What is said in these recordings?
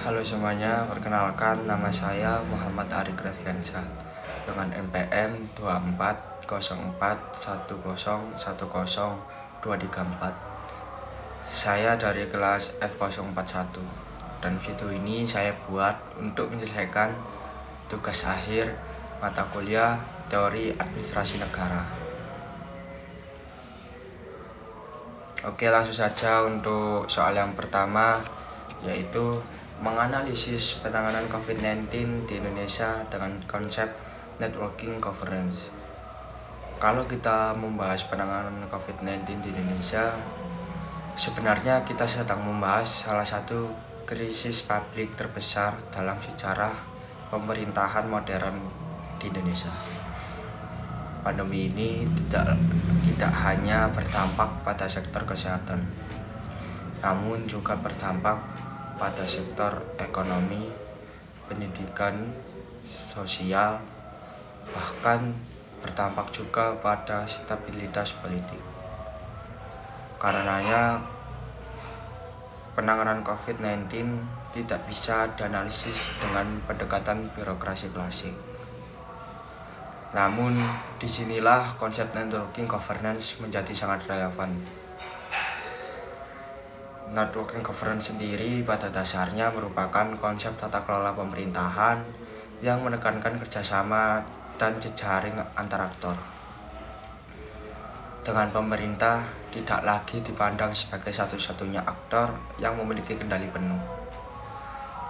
Halo semuanya, perkenalkan nama saya Muhammad Ari Grafiansyah dengan NPM 2404101023 Saya dari kelas F041 dan video ini saya buat untuk menyelesaikan tugas akhir mata kuliah Teori Administrasi Negara. Oke, langsung saja untuk soal yang pertama, yaitu menganalisis penanganan COVID-19 di Indonesia dengan konsep networking governance. Kalau kita membahas penanganan COVID-19 di Indonesia, sebenarnya kita sedang membahas salah satu krisis publik terbesar dalam sejarah pemerintahan modern di Indonesia. Pandemi ini tidak hanya berdampak pada sektor kesehatan, namun juga berdampak pada sektor ekonomi, pendidikan, sosial, bahkan berdampak juga pada stabilitas politik. Karenanya, penanganan COVID-19 tidak bisa dianalisis dengan pendekatan birokrasi klasik. Namun, disinilah konsep networking governance menjadi sangat relevan. Networking governance sendiri pada dasarnya merupakan konsep tata kelola pemerintahan yang menekankan kerjasama dan jejaring antar aktor. Dengan pemerintah tidak lagi dipandang sebagai satu-satunya aktor yang memiliki kendali penuh,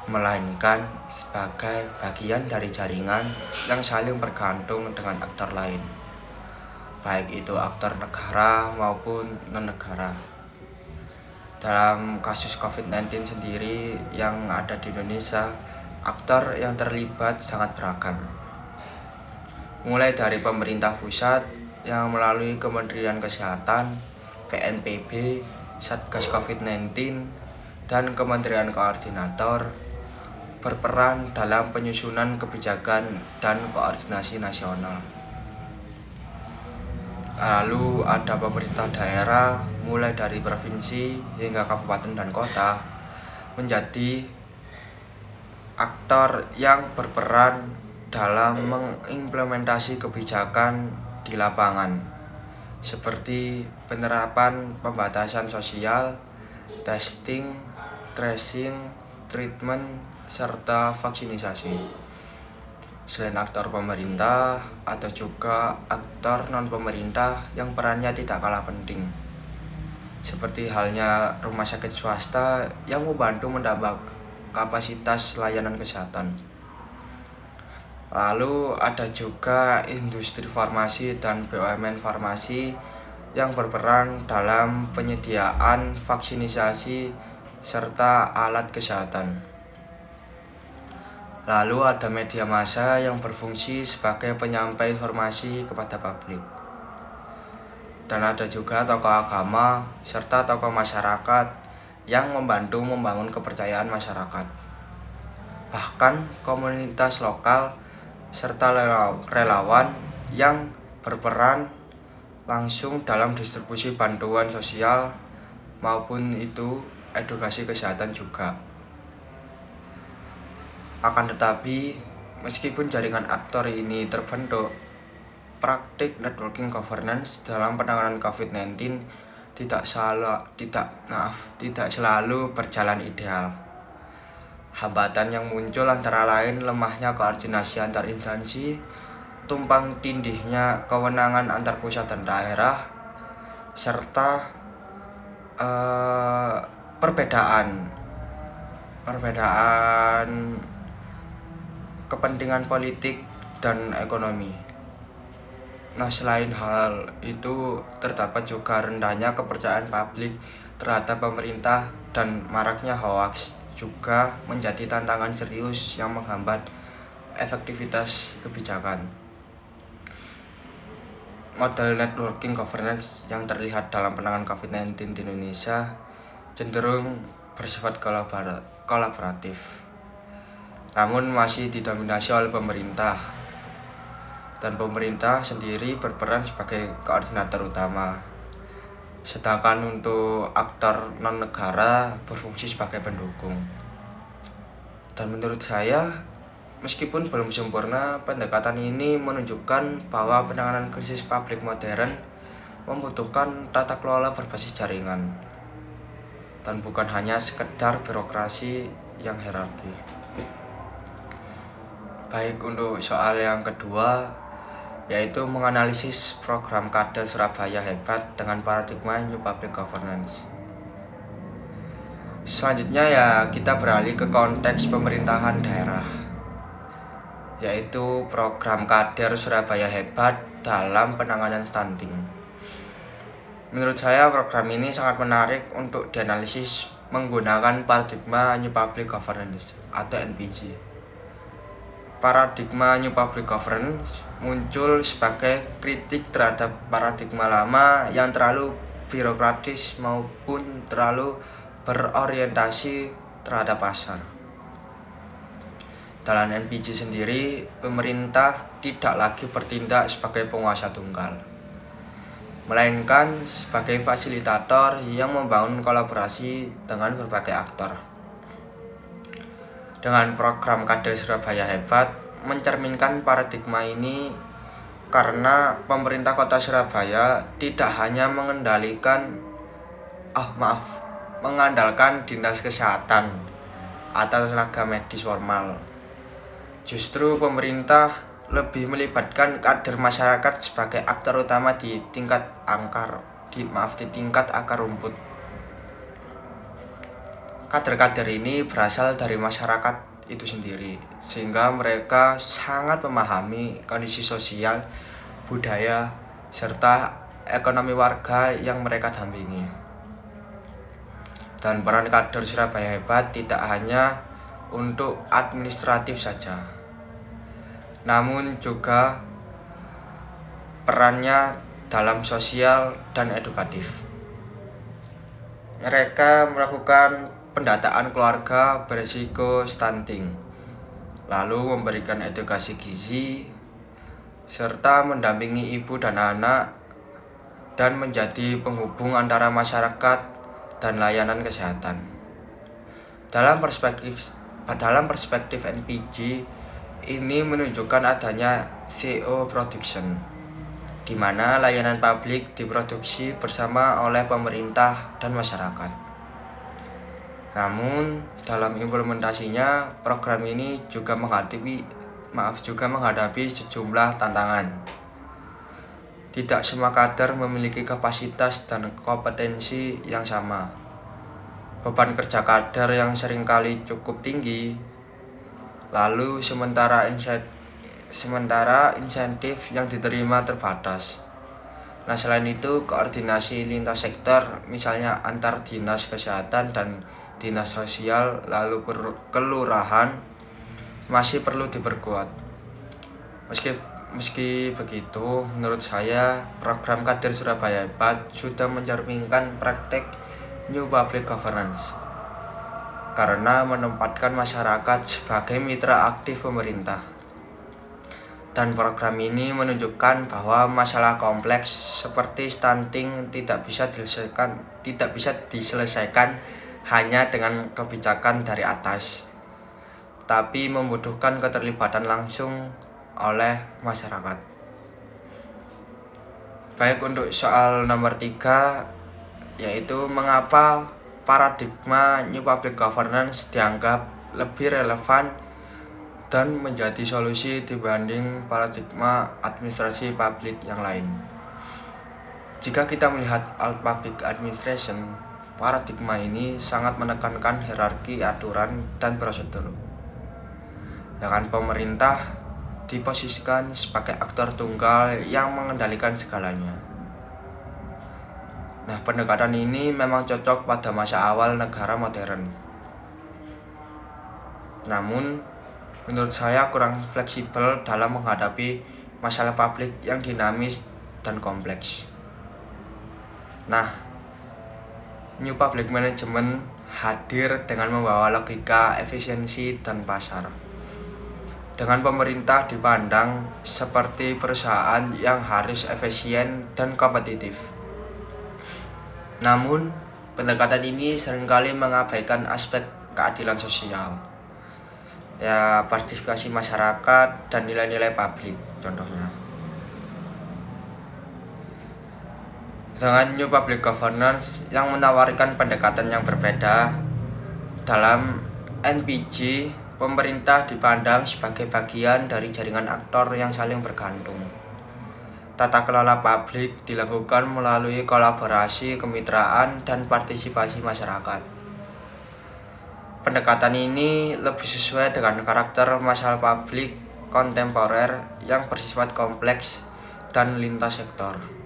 melainkan sebagai bagian dari jaringan yang saling bergantung dengan aktor lain, baik itu aktor negara maupun non-negara. Dalam kasus COVID-19 sendiri yang ada di Indonesia, aktor yang terlibat sangat beragam. Mulai dari pemerintah pusat yang melalui Kementerian Kesehatan, BNPB, Satgas COVID-19, dan Kementerian Koordinator berperan dalam penyusunan kebijakan dan koordinasi nasional. Lalu ada pemerintah daerah mulai dari provinsi hingga kabupaten dan kota menjadi aktor yang berperan dalam mengimplementasi kebijakan di lapangan, seperti penerapan pembatasan sosial, testing, tracing, treatment, serta vaksinisasi. Selain aktor pemerintah, ada juga aktor non-pemerintah yang perannya tidak kalah penting, seperti halnya rumah sakit swasta yang membantu menambah kapasitas layanan kesehatan. Lalu ada juga industri farmasi dan BUMN farmasi yang berperan dalam penyediaan vaksinisasi serta alat kesehatan. Lalu ada media massa yang berfungsi sebagai penyampai informasi kepada publik. Dan ada juga tokoh agama serta tokoh masyarakat yang membantu membangun kepercayaan masyarakat. Bahkan komunitas lokal serta relawan yang berperan langsung dalam distribusi bantuan sosial maupun itu edukasi kesehatan juga. Akan tetapi, meskipun jaringan aktor ini terbentuk, praktik networking governance dalam penanganan COVID-19 tidak selalu berjalan ideal. Hambatan yang muncul antara lain lemahnya koordinasi antar instansi, tumpang tindihnya kewenangan antar pusat dan daerah, serta perbedaan kepentingan politik dan ekonomi. Nah, selain hal itu, terdapat juga rendahnya kepercayaan publik terhadap pemerintah dan maraknya hoaks juga menjadi tantangan serius yang menghambat efektivitas kebijakan. Model networking governance yang terlihat dalam penanganan COVID-19 di Indonesia cenderung bersifat kolaboratif, namun masih didominasi oleh pemerintah, dan pemerintah sendiri berperan sebagai koordinator utama, sedangkan untuk aktor non-negara berfungsi sebagai pendukung. Dan menurut saya, meskipun belum sempurna, pendekatan ini menunjukkan bahwa penanganan krisis publik modern membutuhkan tata kelola berbasis jaringan dan bukan hanya sekedar birokrasi yang hierarki. Baik, untuk soal yang kedua, yaitu menganalisis program Kader Surabaya Hebat dengan paradigma New Public Governance. Selanjutnya kita beralih ke konteks pemerintahan daerah, yaitu program Kader Surabaya Hebat dalam penanganan stunting. Menurut saya program ini sangat menarik untuk dianalisis menggunakan paradigma New Public Governance atau NPG. Paradigma New Public Governance muncul sebagai kritik terhadap paradigma lama yang terlalu birokratis maupun terlalu berorientasi terhadap pasar. Dalam NPG sendiri, pemerintah tidak lagi bertindak sebagai penguasa tunggal, melainkan sebagai fasilitator yang membangun kolaborasi dengan berbagai aktor. Dengan program Kader Surabaya Hebat mencerminkan paradigma ini karena pemerintah Kota Surabaya tidak hanya mengandalkan dinas kesehatan atau tenaga medis formal. Justru pemerintah lebih melibatkan kader masyarakat sebagai aktor utama di tingkat akar rumput. Kader-kader ini berasal dari masyarakat itu sendiri, sehingga mereka sangat memahami kondisi sosial, budaya, serta ekonomi warga yang mereka dampingi. Dan peran Kader Surabaya Hebat tidak hanya untuk administratif saja, namun juga perannya dalam sosial dan edukatif. Mereka melakukan pendataan keluarga berisiko stunting, lalu memberikan edukasi gizi, serta mendampingi ibu dan anak, dan menjadi penghubung antara masyarakat dan layanan kesehatan. Dalam perspektif NPG, ini menunjukkan adanya CO production, di mana layanan publik diproduksi bersama oleh pemerintah dan masyarakat. Namun, dalam implementasinya, program ini juga menghadapi sejumlah tantangan. Tidak semua kader memiliki kapasitas dan kompetensi yang sama. Beban kerja kader yang seringkali cukup tinggi. Lalu sementara insentif yang diterima terbatas. Nah, selain itu, koordinasi lintas sektor, misalnya antar dinas kesehatan dan dinas sosial lalu kelurahan, masih perlu diperkuat. Meski begitu, menurut saya program Kader Surabaya Hebat sudah mencerminkan praktek New Public Governance karena menempatkan masyarakat sebagai mitra aktif pemerintah. Dan program ini menunjukkan bahwa masalah kompleks seperti stunting tidak bisa diselesaikan hanya dengan kebijakan dari atas, tapi membutuhkan keterlibatan langsung oleh masyarakat. Baik, untuk soal nomor 3, yaitu mengapa paradigma New Public Governance dianggap lebih relevan dan menjadi solusi dibanding paradigma administrasi publik yang lain. Jika kita melihat public administration, paradigma ini sangat menekankan hierarki aturan dan prosedur, dengan pemerintah diposisikan sebagai aktor tunggal yang mengendalikan segalanya. Nah, pendekatan ini memang cocok pada masa awal negara modern. Namun, menurut saya kurang fleksibel dalam menghadapi masalah publik yang dinamis dan kompleks. Nah, New Public Management hadir dengan membawa logika efisiensi dan pasar. Dengan pemerintah dipandang seperti perusahaan yang harus efisien dan kompetitif. Namun, pendekatan ini seringkali mengabaikan aspek keadilan sosial. ya partisipasi masyarakat dan nilai-nilai publik contohnya. Dengan New Public Governance yang menawarkan pendekatan yang berbeda, dalam NPG, pemerintah dipandang sebagai bagian dari jaringan aktor yang saling bergantung. Tata kelola publik dilakukan melalui kolaborasi, kemitraan, dan partisipasi masyarakat. Pendekatan ini lebih sesuai dengan karakter masalah publik kontemporer yang bersifat kompleks dan lintas sektor.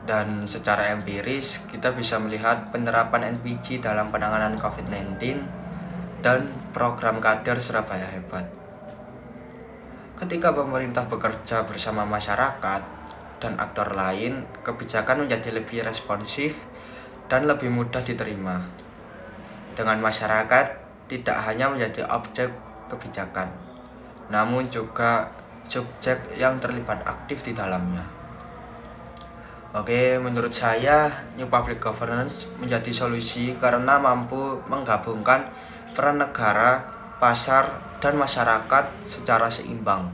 Dan secara empiris, kita bisa melihat penerapan NPG dalam penanganan COVID-19 dan program kader Surabaya Hebat. Ketika pemerintah bekerja bersama masyarakat dan aktor lain, kebijakan menjadi lebih responsif dan lebih mudah diterima. Dengan masyarakat tidak hanya menjadi objek kebijakan, namun juga subjek yang terlibat aktif di dalamnya. Oke, menurut saya New Public Governance menjadi solusi karena mampu menggabungkan peran negara, pasar, dan masyarakat secara seimbang.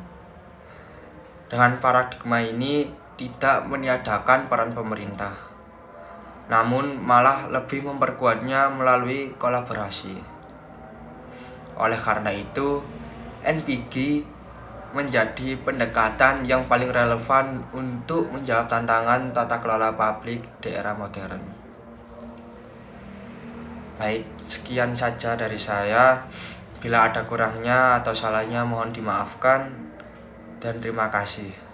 Dengan paradigma ini tidak meniadakan peran pemerintah, namun malah lebih memperkuatnya melalui kolaborasi. Oleh karena itu, NPG menjadi pendekatan yang paling relevan untuk menjawab tantangan tata kelola publik di era modern. Baik, sekian saja dari saya. Bila ada kurangnya atau salahnya mohon dimaafkan dan terima kasih.